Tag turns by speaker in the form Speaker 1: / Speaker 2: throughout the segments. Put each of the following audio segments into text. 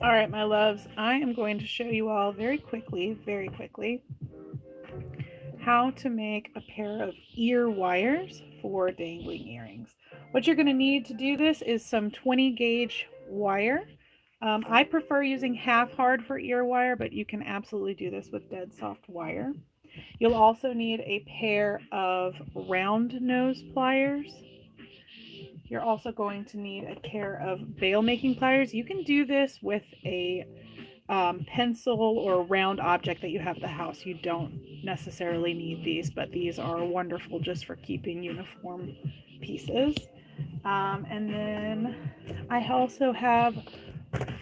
Speaker 1: All right, my loves, I am going to show you all very quickly, how to make a pair of ear wires for dangling earrings. What you're going to need to do this is some 20 gauge wire. I prefer using half hard for ear wire, but you can absolutely do this with dead soft wire. You'll also need a pair of round nose pliers. You're also going to need a pair of bail making pliers. You can do this with a pencil or round object that you have at the house. You don't necessarily need these, but these are wonderful just for keeping uniform pieces. And then I also have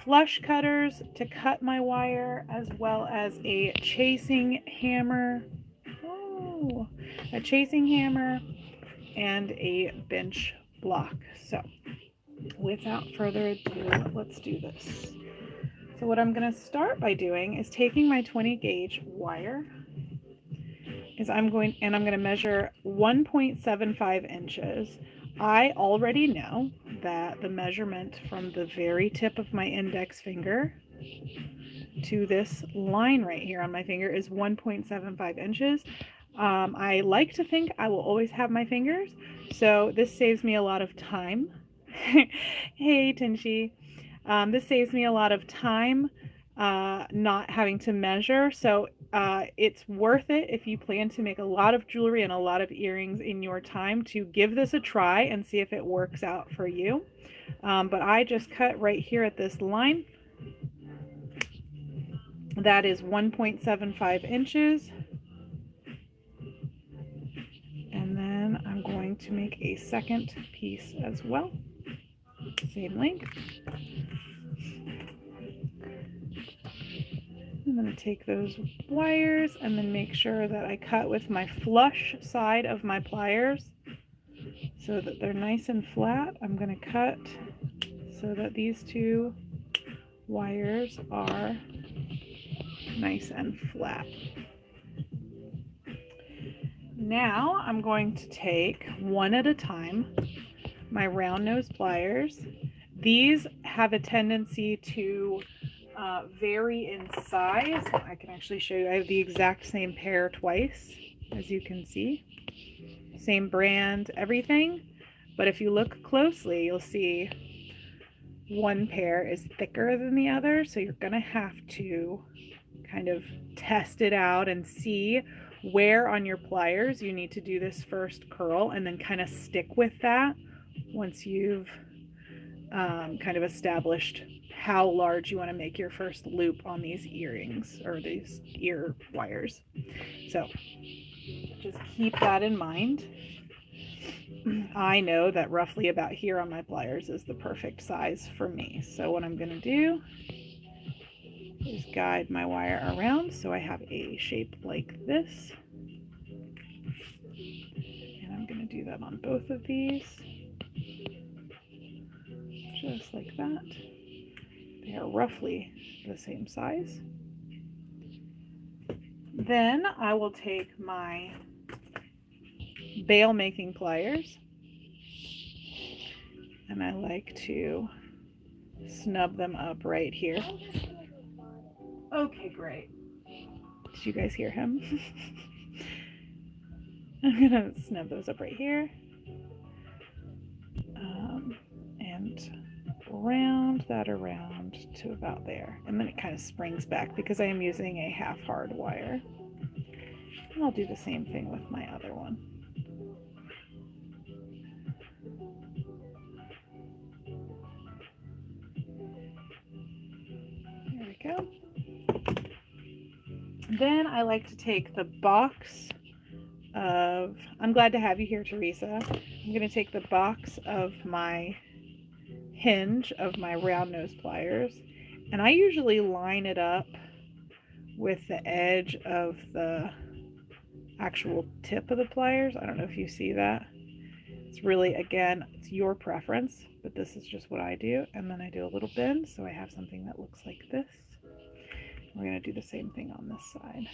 Speaker 1: flush cutters to cut my wire, as well as a chasing hammer. Oh, a chasing hammer and a bench block. So without further ado, let's do this. So what I'm going to start by doing is taking my 20 gauge wire, I'm going to measure 1.75 inches. I already know that the measurement from the very tip of my index finger to this line right here on my finger is 1.75 inches. I like to think I will always have my fingers, so this saves me a lot of time. Hey, Tinshi. This saves me a lot of time not having to measure. So it's worth it if you plan to make a lot of jewelry and a lot of earrings in your time to give this a try and see if it works out for you. But I just cut right here at this line. That is 1.75 inches. And then I'm going to make a second piece as well. Same length. I'm going to take those wires and then make sure that I cut with my flush side of my pliers so that they're nice and flat. I'm going to cut so that these two wires are nice and flat. Now I'm going to take one at a time my round nose pliers. These have a tendency to vary in size. I can actually show you. I have the exact same pair twice, as you can see. Same brand, everything. But if you look closely, you'll see one pair is thicker than the other. So you're going to have to kind of test it out and see where on your pliers you need to do this first curl, and then kind of stick with that once you've kind of established how large you want to make your first loop on these earrings or these ear wires. So just keep that in mind. I know that roughly about here on my pliers is the perfect size for me. So what I'm going to do is guide my wire around so I have a shape like this. And I'm going to do that on both of these. Just like that. They are roughly the same size. Then I will take my bail making pliers, and I like to snub them up right here. Okay, great. Did you guys hear him? I'm gonna snub those up right here. And round that around to about there. And then it kind of springs back because I am using a half hard wire. And I'll do the same thing with my other one. There we go. Then I like to take the box of, I'm glad to have you here, Teresa. I'm going to take the box of my hinge of my round nose pliers, and I usually line it up with the edge of the actual tip of the pliers. I don't know if you see that. It's really, again, it's your preference, but this is just what I do. And then I do a little bend so I have something that looks like this. We're going to do the same thing on this side.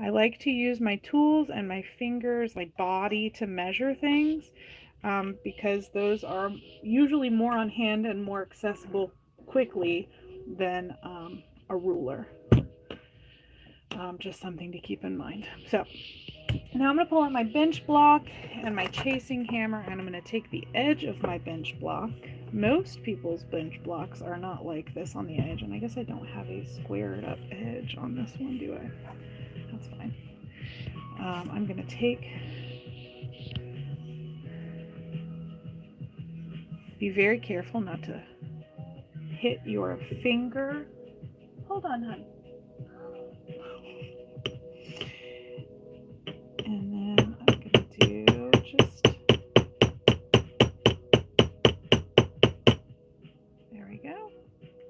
Speaker 1: I like to use my tools and my fingers, my body, to measure things because those are usually more on hand and more accessible quickly than a ruler. Just something to keep in mind. So now I'm going to pull out my bench block and my chasing hammer, and I'm going to take the edge of my bench block. Most people's bench blocks are not like this on the edge, and I guess I don't have a squared up edge on this one, do I? That's fine. I'm going to be very careful not to hit your finger. Hold on, hon. And then I'm going to do just, there we go.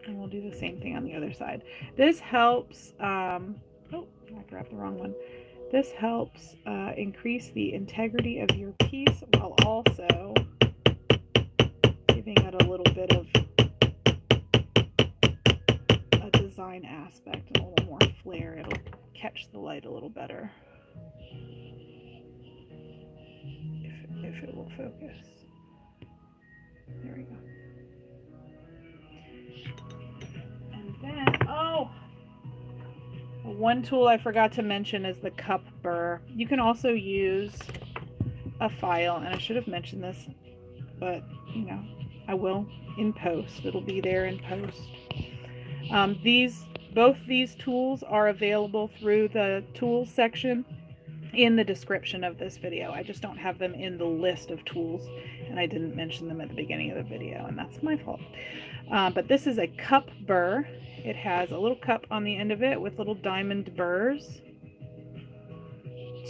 Speaker 1: And we'll do the same thing on the other side. This helps, oh, I grabbed the wrong one. This helps increase the integrity of your piece while also giving it a little bit of a design aspect and a little more flair. It'll catch the light a little better if it will focus. There we go. And then, oh, one tool I forgot to mention is the cup burr. You can also use a file, and I should have mentioned this, but you know, I will in post. It'll be there in post. Both these tools are available through the tools section in the description of this video. I just don't have them in the list of tools, and I didn't mention them at the beginning of the video, and that's my fault. But this is a cup burr. It has a little cup on the end of it with little diamond burrs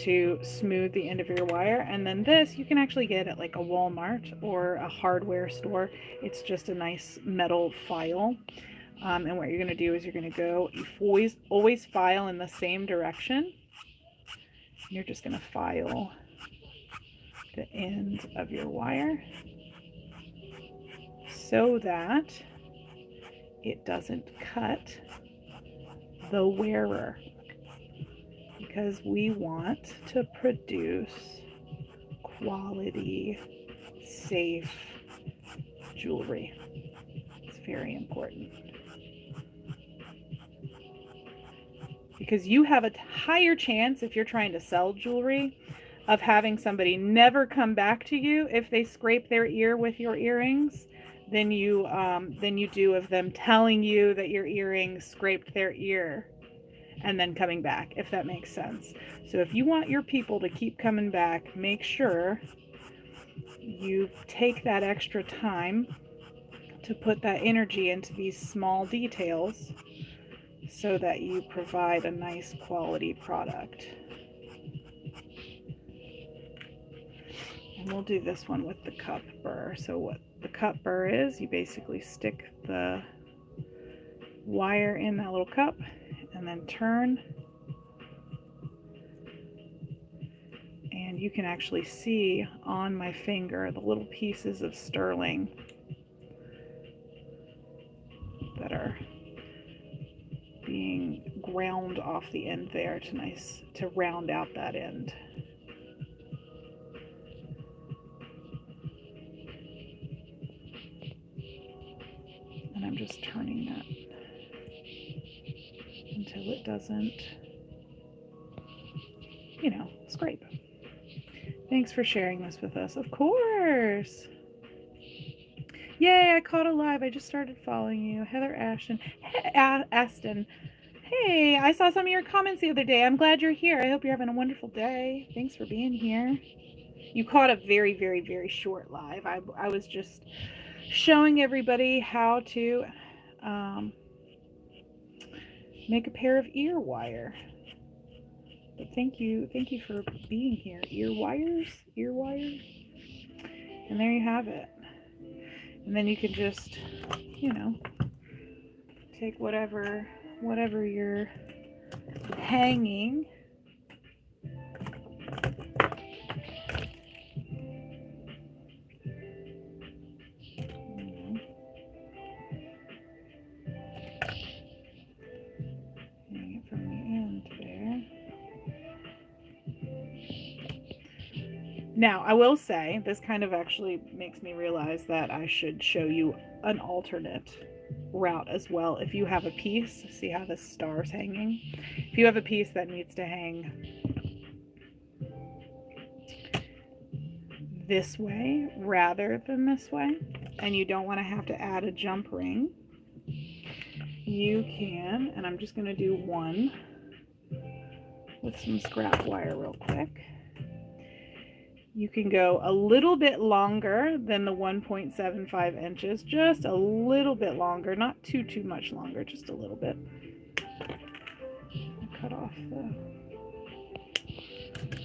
Speaker 1: to smooth the end of your wire. And then this you can actually get at like a Walmart or a hardware store. It's just a nice metal file. And what you're going to do is you're going to go, you always file in the same direction. You're just going to file the end of your wire so that it doesn't cut the wearer, because we want to produce quality, safe jewelry. It's very important, because you have a higher chance, if you're trying to sell jewelry, of having somebody never come back to you if they scrape their ear with your earrings than you do of them telling you that your earrings scraped their ear and then coming back, if that makes sense. So if you want your people to keep coming back, make sure you take that extra time to put that energy into these small details so that you provide a nice quality product. And we'll do this one with the cup burr. So what the cup burr is, you basically stick the wire in that little cup and then turn, and you can actually see on my finger the little pieces of sterling that are being ground off the end there to round out that end. And I'm just turning that until it doesn't, you know, scrape. Thanks for sharing this with us. Of course. Yay, I caught a live. I just started following you. Heather Ashton. Aston. Hey, I saw some of your comments the other day. I'm glad you're here. I hope you're having a wonderful day. Thanks for being here. You caught a very, very, very short live. I was just showing everybody how to make a pair of ear wire. But thank you for being here. Ear wires. And there you have it. And then you can just, you know, take whatever you're hanging. Hang it from the end there. Now, I will say, this kind of actually makes me realize that I should show you an alternate route as well. If you have a piece, see how the star's hanging? If you have a piece that needs to hang this way rather than this way, and you don't want to have to add a jump ring, you can, and I'm just going to do one with some scrap wire real quick. You can go a little bit longer than the 1.75 inches, just a little bit longer, not too much longer, just a little bit. Cut off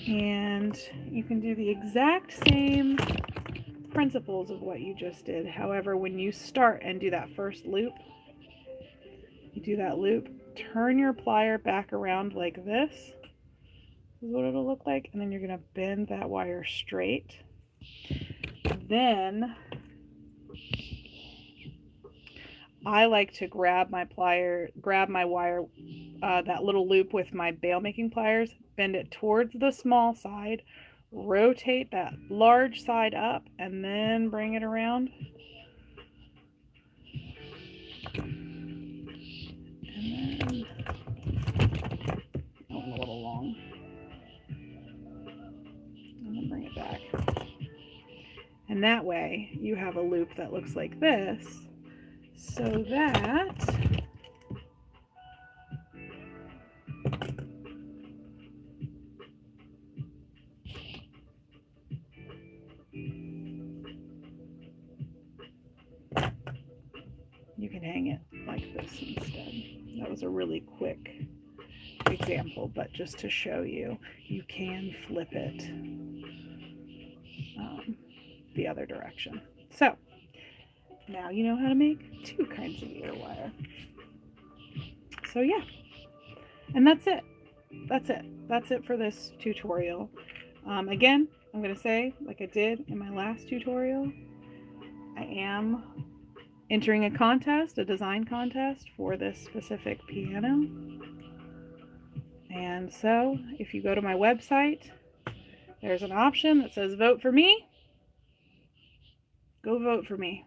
Speaker 1: and you can do the exact same principles of what you just did. However, when you start and do that first loop, you do that loop, turn your plier back around like this. This is what it'll look like, and then you're going to bend that wire straight. Then I like to grab my wire, that little loop with my bail making pliers, bend it towards the small side, rotate that large side up, and then bring it around. And then, oh, a little long. And then bring it back. And that way you have a loop that looks like this, so that you can hang it like this instead. That was a really quick example, but just to show you, you can flip it the other direction. So now you know how to make two kinds of ear wire. So yeah, and that's it. That's it for this tutorial. Again, I'm going to say, like I did in my last tutorial, I am entering a contest, a design contest for this specific piano. And so if you go to my website, there's an option that says vote for me. Go vote for me.